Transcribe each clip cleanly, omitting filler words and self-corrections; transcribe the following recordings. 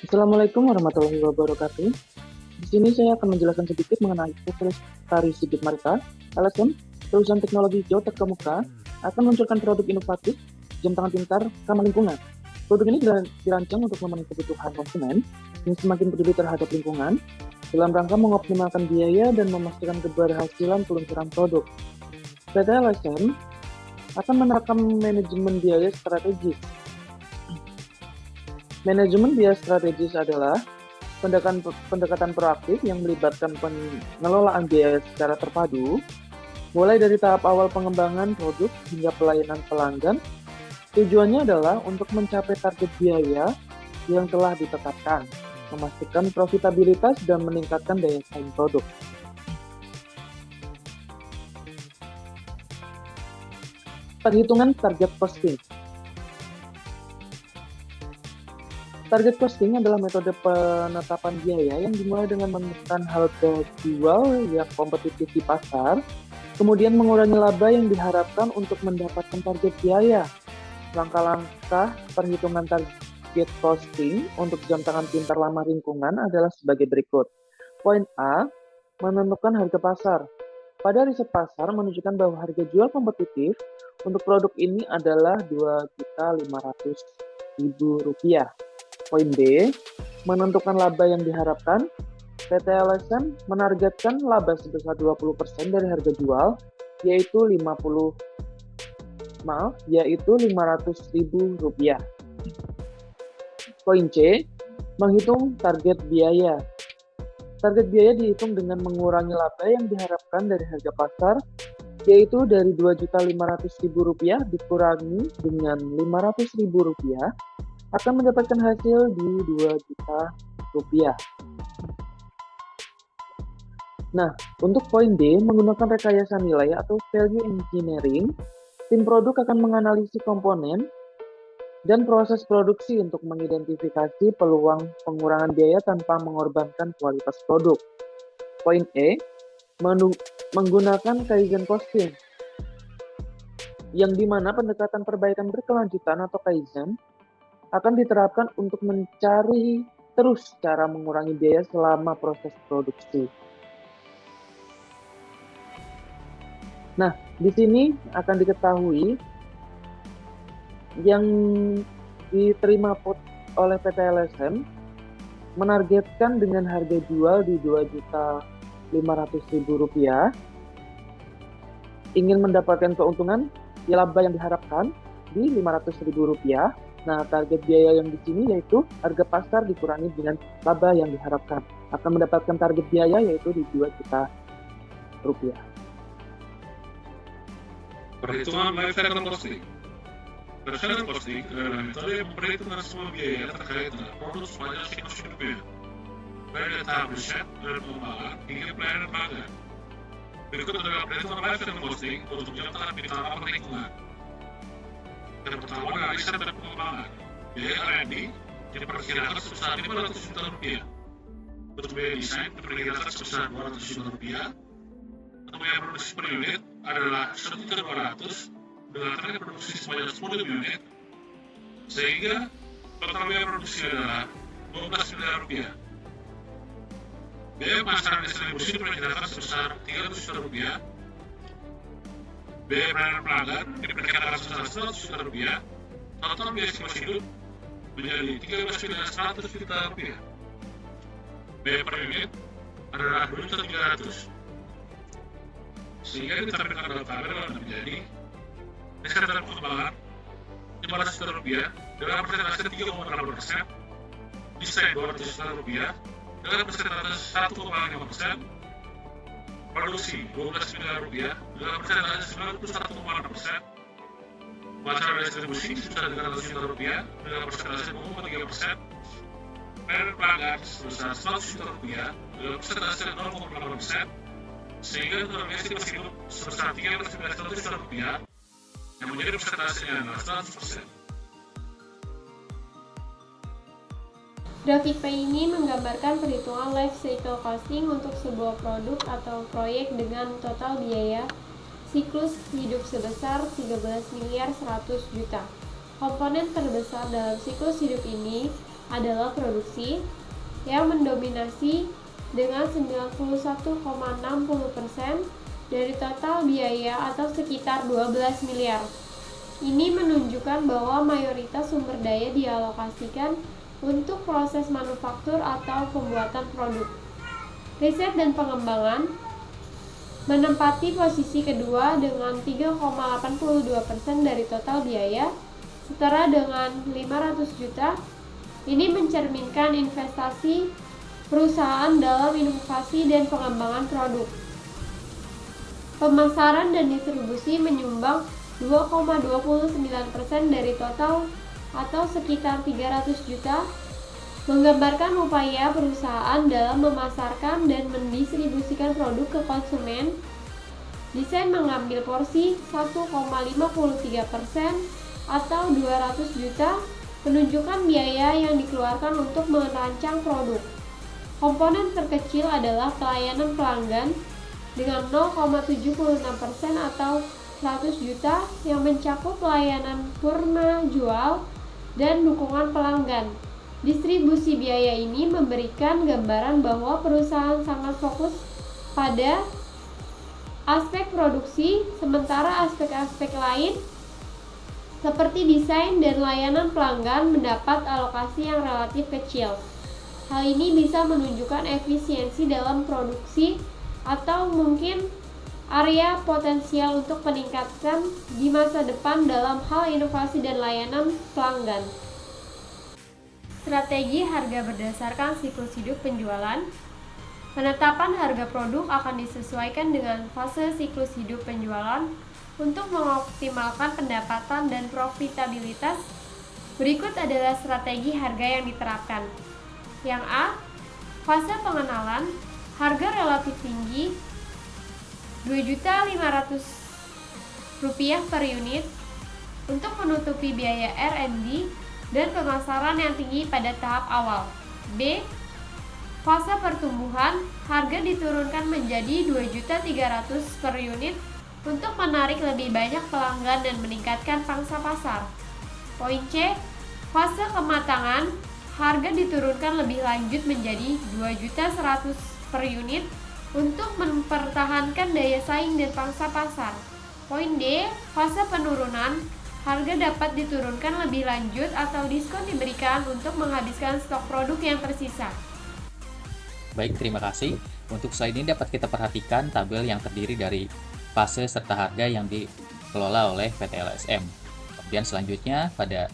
Assalamualaikum warahmatullahi wabarakatuh. Di sini saya akan menjelaskan sedikit mengenai Profesor Tari Sigit Marita, LSM, perusahaan teknologi hijau terkemuka, akan meluncurkan produk inovatif jam tangan pintar ramah lingkungan. Produk ini dirancang untuk memenuhi kebutuhan konsumen yang semakin peduli terhadap lingkungan, dalam rangka mengoptimalkan biaya dan memastikan keberhasilan peluncuran produk. PT LSM akan menerapkan manajemen biaya strategis. Manajemen biaya strategis adalah pendekatan proaktif yang melibatkan pengelolaan biaya secara terpadu, mulai dari tahap awal pengembangan produk hingga pelayanan pelanggan. Tujuannya adalah untuk mencapai target biaya yang telah ditetapkan, memastikan profitabilitas dan meningkatkan daya saing produk. Perhitungan target costing. Target costing adalah metode penetapan biaya yang dimulai dengan menentukan harga jual yang kompetitif di pasar, kemudian mengurangi laba yang diharapkan untuk mendapatkan target biaya. Langkah-langkah perhitungan target costing untuk jam tangan pintar ramah lingkungan adalah sebagai berikut. Poin A, menentukan harga pasar. Pada riset pasar menunjukkan bahwa harga jual kompetitif untuk produk ini adalah Rp2.500.000. Poin B, menentukan laba yang diharapkan. PT LSM menargetkan laba sebesar 20% dari harga jual, yaitu Rp500.000. Poin C, menghitung target biaya. Target biaya dihitung dengan mengurangi laba yang diharapkan dari harga pasar, yaitu dari Rp2.500.000 dikurangi dengan Rp500.000 akan mendapatkan hasil di Rp2 juta. Nah, untuk poin D, menggunakan rekayasa nilai atau value engineering, tim produk akan menganalisis komponen dan proses produksi untuk mengidentifikasi peluang pengurangan biaya tanpa mengorbankan kualitas produk. Poin E, menggunakan Kaizen costing, yang dimana pendekatan perbaikan berkelanjutan atau Kaizen akan diterapkan untuk mencari terus cara mengurangi biaya selama proses produksi. Nah, di sini akan diketahui yang diterima oleh PT LSM menargetkan dengan harga jual di Rp2.500.000 ingin mendapatkan keuntungan laba yang diharapkan di Rp500.000. Nah, target biaya yang di sini yaitu harga pasar dikurangi dengan laba yang diharapkan. Akan mendapatkan target biaya yaitu di Rp2 juta. Perhitungan lifecycle costing. Lifecycle costing adalah metode yang memperhitungkan semua biaya terkait dengan produk sepanjang siklus hidupnya, dari tahap riset dan pengembangan hingga pelayanan pelanggan. Berikut adalah perhitungan lifecycle costing untuk jam tangan pintar ramah lingkungan. Yang pertama adalah riset dan pengembangan. Biaya R&D diperkirakan sebesar Rp500 juta. Untuk biaya desain diperkirakan sebesar Rp200 juta. Untuk biaya produksi per unit adalah Rp1.200.000 dengan target produksi sebanyak 10.000 unit, sehingga total biaya produksi adalah Rp12 miliar. Biaya pemasaran distribusi diperkirakan sebesar Rp300 juta. Biaya pelayanan pelanggan diperkirakan sebesar Rp100 juta. Total biaya siklus hidup menjadi Rp13.100 juta. Biaya per unit adalah Rp2.300.000. Sehingga ditampilkan dalam tabel menjadi riset dan pengembangan Rp500 juta dengan persentase 3,8%, desain Rp200 juta dengan persentase 1,5%, produksi Rp12 miliar dengan persentase 91,6%, pemasaran dan distribusi sebesar Rp300 juta dengan persentase 0,3%, pelayanan pelanggan sebesar Rp100 juta dengan persentase 0,8%, sehingga total biaya siklus hidup sebesar Rp319 juta yang menjadi persentasenya adalah 100%. Grafik P ini menggambarkan perhitungan life cycle costing untuk sebuah produk atau proyek dengan total biaya siklus hidup sebesar Rp13.100.000. Komponen terbesar dalam siklus hidup ini adalah produksi yang mendominasi dengan 91,60% dari total biaya atau sekitar 12 miliar. Ini menunjukkan bahwa mayoritas sumber daya dialokasikan untuk proses manufaktur atau pembuatan produk. Riset dan pengembangan menempati posisi kedua dengan 3,82% dari total biaya, setara dengan 500 juta. Ini mencerminkan investasi perusahaan dalam inovasi dan pengembangan produk. Pemasaran dan distribusi menyumbang 2,29% dari total atau sekitar 300 juta, menggambarkan upaya perusahaan dalam memasarkan dan mendistribusikan produk ke konsumen. Desain mengambil porsi 1,53% atau 200 juta, menunjukkan biaya yang dikeluarkan untuk merancang produk. Komponen terkecil adalah pelayanan pelanggan dengan 0,76% atau 100 juta yang mencakup pelayanan purna jual dan dukungan pelanggan. Distribusi biaya ini memberikan gambaran bahwa perusahaan sangat fokus pada aspek produksi, sementara aspek-aspek lain seperti desain dan layanan pelanggan mendapat alokasi yang relatif kecil. Hal ini bisa menunjukkan efisiensi dalam produksi atau mungkin area potensial untuk peningkatan di masa depan dalam hal inovasi dan layanan pelanggan. Strategi harga berdasarkan siklus hidup penjualan. Penetapan harga produk akan disesuaikan dengan fase siklus hidup penjualan untuk mengoptimalkan pendapatan dan profitabilitas. Berikut adalah strategi harga yang diterapkan. Yang A, fase pengenalan, harga relatif tinggi Rp2.500 per unit untuk menutupi biaya R&D dan pemasaran yang tinggi pada tahap awal. B, fase pertumbuhan, harga diturunkan menjadi Rp2.300 per unit untuk menarik lebih banyak pelanggan dan meningkatkan pangsa pasar. Poin C, fase kematangan, harga diturunkan lebih lanjut menjadi Rp2.100 per unit untuk mempertahankan daya saing dan pangsa pasar. Poin D, fase penurunan, harga dapat diturunkan lebih lanjut atau diskon diberikan untuk menghabiskan stok produk yang tersisa. Baik, terima kasih. Untuk slide ini dapat kita perhatikan tabel yang terdiri dari fase serta harga yang dikelola oleh PT LSM. Kemudian selanjutnya pada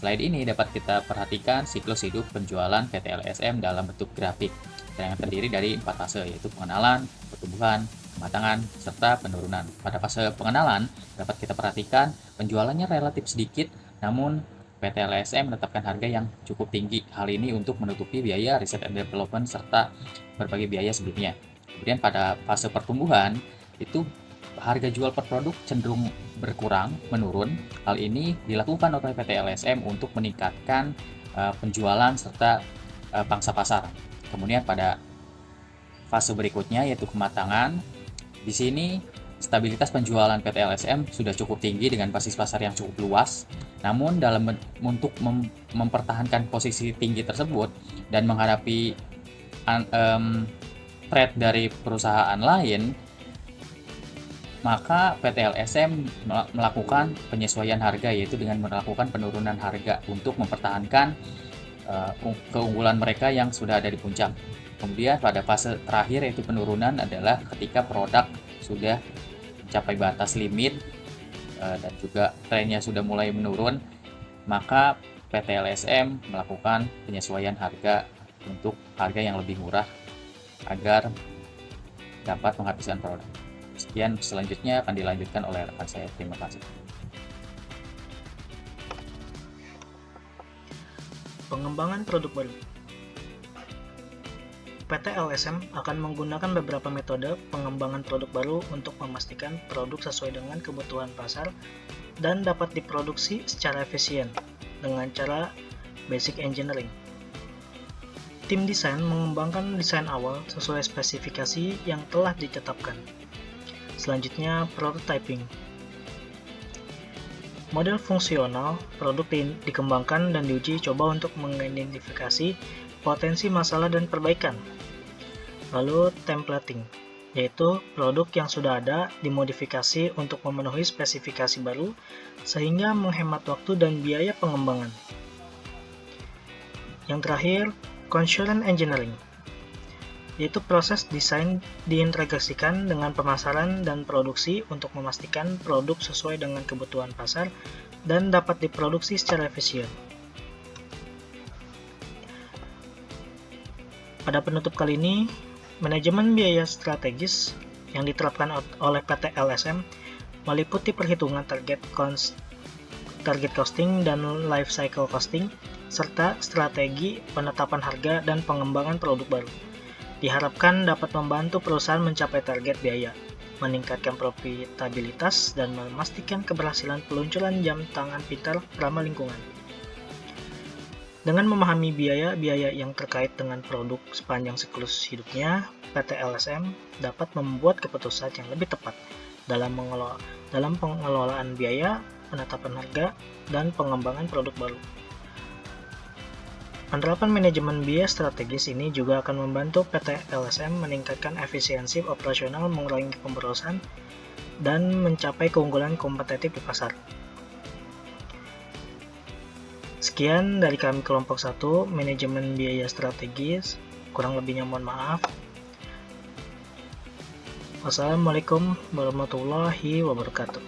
slide ini dapat kita perhatikan siklus hidup penjualan PT LSM dalam bentuk grafik yang terdiri dari 4 fase, yaitu pengenalan, pertumbuhan, kematangan, serta penurunan. Pada fase pengenalan dapat kita perhatikan penjualannya relatif sedikit, namun PT LSM menetapkan harga yang cukup tinggi. Hal ini untuk menutupi biaya riset and development serta berbagai biaya sebelumnya. Kemudian pada fase pertumbuhan itu harga jual per produk cenderung berkurang, menurun. Hal ini dilakukan oleh PT LSM untuk meningkatkan penjualan serta pangsa pasar. Kemudian pada fase berikutnya yaitu kematangan, di sini stabilitas penjualan PT LSM sudah cukup tinggi dengan basis pasar yang cukup luas. Namun untuk mempertahankan posisi tinggi tersebut dan menghadapi threat dari perusahaan lain, maka PT LSM melakukan penyesuaian harga, yaitu dengan melakukan penurunan harga untuk mempertahankan keunggulan mereka yang sudah ada di puncak. Kemudian pada fase terakhir yaitu penurunan adalah ketika produk sudah mencapai batas limit dan juga trennya sudah mulai menurun, maka PT LSM melakukan penyesuaian harga untuk harga yang lebih murah agar dapat menghabiskan produk. Sekian, selanjutnya akan dilanjutkan oleh rekan saya. Terima kasih. Pengembangan produk baru. PT LSM akan menggunakan beberapa metode pengembangan produk baru untuk memastikan produk sesuai dengan kebutuhan pasar dan dapat diproduksi secara efisien dengan cara basic engineering. Tim desain mengembangkan desain awal sesuai spesifikasi yang telah ditetapkan. Selanjutnya, prototyping. Model fungsional produk dikembangkan dan diuji coba untuk mengidentifikasi potensi masalah dan perbaikan. Lalu templating, yaitu produk yang sudah ada dimodifikasi untuk memenuhi spesifikasi baru sehingga menghemat waktu dan biaya pengembangan. Yang terakhir, constraint engineering, yaitu proses desain diintegrasikan dengan pemasaran dan produksi untuk memastikan produk sesuai dengan kebutuhan pasar dan dapat diproduksi secara efisien. Pada penutup kali ini, manajemen biaya strategis yang diterapkan oleh PT LSM meliputi perhitungan target costing dan life cycle costing, serta strategi penetapan harga dan pengembangan produk baru. Diharapkan dapat membantu perusahaan mencapai target biaya, meningkatkan profitabilitas, dan memastikan keberhasilan peluncuran jam tangan pintar ramah lingkungan. Dengan memahami biaya-biaya yang terkait dengan produk sepanjang siklus hidupnya, PT LSM dapat membuat keputusan yang lebih tepat dalam pengelolaan biaya, penetapan harga, dan pengembangan produk baru. Penerapan manajemen biaya strategis ini juga akan membantu PT LSM meningkatkan efisiensi operasional, mengurangi pemborosan, dan mencapai keunggulan kompetitif di pasar. Sekian dari kami kelompok 1, manajemen biaya strategis. Kurang lebihnya mohon maaf. Wassalamualaikum warahmatullahi wabarakatuh.